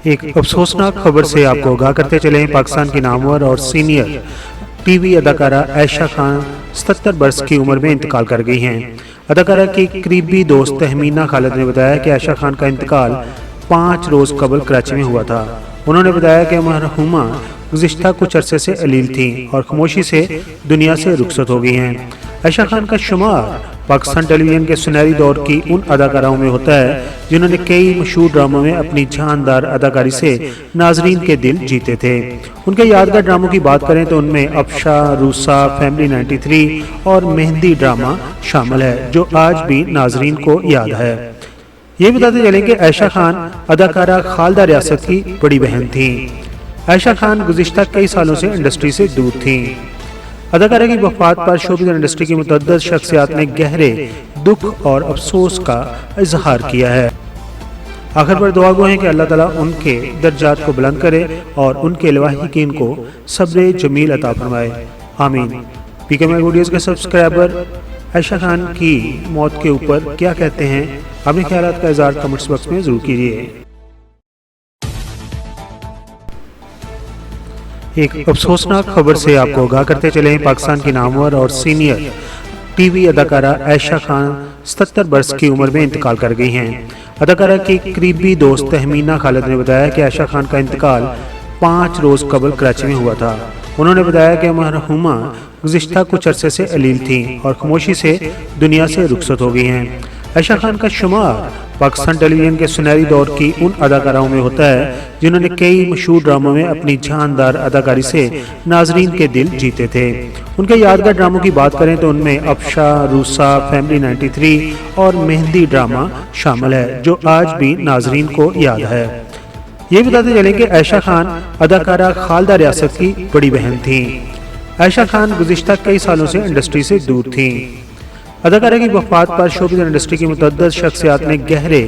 ایک افسوسناک خبر سے آپ کو آگاہ کرتے چلیں، پاکستان کی نامور اور سینئر ٹی وی اداکارہ عائشہ خان 77 برس کی عمر میں انتقال کر گئی ہیں۔ اداکارہ کی قریبی دوست تہمینہ خالد نے بتایا کہ عائشہ خان کا انتقال 5 روز قبل کراچی میں ہوا تھا۔ انہوں نے بتایا کہ مرحومہ گزشتہ کچھ عرصے سے علیل تھیں اور خاموشی سے دنیا سے رخصت ہو گئی ہیں۔ عائشہ خان کا شمار پاکستان ٹیلی ویژن کے سنہری دور کی ان اداکاراؤں میں ہوتا ہے جنہوں نے کئی مشہور ڈراموں میں اپنی جاندار اداکاری سے ناظرین کے دل جیتے تھے۔ ان کے یادگار ڈراموں کی بات کریں تو ان میں افشا، روسا، فیملی 93 اور مہندی ڈرامہ شامل ہے جو آج بھی ناظرین کو یاد ہے۔ یہ بتاتے چلیں کہ عائشہ خان اداکارہ خالدہ ریاست کی بڑی بہن تھیں۔ عائشہ خان گزشتہ کئی سالوں سے انڈسٹری سے دور تھیں۔ اداکارہ کی وفات پر شوبز انڈسٹری کی متعدد شخصیات نے گہرے دکھ اور افسوس کا اظہار کیا ہے۔ آخر پر دعا گو ہیں کہ اللہ تعالیٰ ان کے درجات کو بلند کرے اور ان کے لواحقین کو صبر جمیل عطا فرمائے، آمین۔ پی کے میگ ویڈیوز کے سبسکرائبر عائشہ خان کی موت کے اوپر کیا کہتے ہیں؟ اپنے خیالات کا اظہار کمنٹس باکس میں ضرور کیجیے۔ ایک افسوسناک خبر سے آپ کو آگاہ کرتے چلیں، پاکستان کی نامور اور سینئر ٹی وی اداکارہ عائشہ خان 77 برس کی عمر میں انتقال کر گئی ہیں۔ اداکارہ کی قریبی دوست تہمینہ خالد نے بتایا کہ عائشہ خان کا انتقال 5 روز قبل کراچی میں ہوا تھا۔ انہوں نے بتایا کہ مرحومہ گزشتہ کچھ عرصے سے علیل تھیں اور خاموشی سے دنیا سے رخصت ہو گئی ہیں۔ عائشہ خان کا شمار پاکستان ٹیلی ویژن کے سنہری دور کی ان اداکاراؤں میں ہوتا ہے جنہوں نے کئی مشہور ڈراموں میں اپنی جاندار اداکاری سے ناظرین کے دل جیتے تھے۔ ان کے یادگار ڈراموں کی بات کریں تو ان میں افشا، روسا، فیملی 93 اور مہندی ڈرامہ شامل ہے جو آج بھی ناظرین کو یاد ہے۔ یہ بتاتے چلیں کہ عائشہ خان اداکارہ خالدہ ریاست کی بڑی بہن تھیں۔ عائشہ خان گزشتہ کئی سالوں سے انڈسٹری سے دور تھیں۔ اداکارہ کی وفات پر شوبز انڈسٹری کی متعدد شخصیات نے گہرے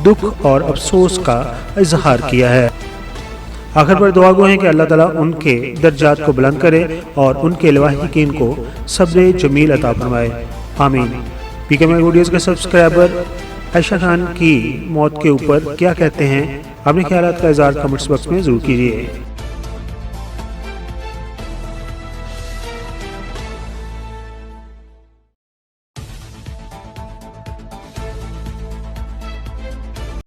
دکھ اور افسوس کا اظہار کیا ہے۔ آخر پر دعا گو ہیں کہ اللہ تعالیٰ ان کے درجات کو بلند کرے اور ان کے لواحقین کو صبر جمیل عطا فرمائے، آمین۔ پی کے میگ ویڈیوز کے سبسکرائبر عائشہ خان کی موت کے اوپر کیا کہتے ہیں؟ اپنے خیالات کا اظہار کمنٹس باکس میں ضرور کیجیے۔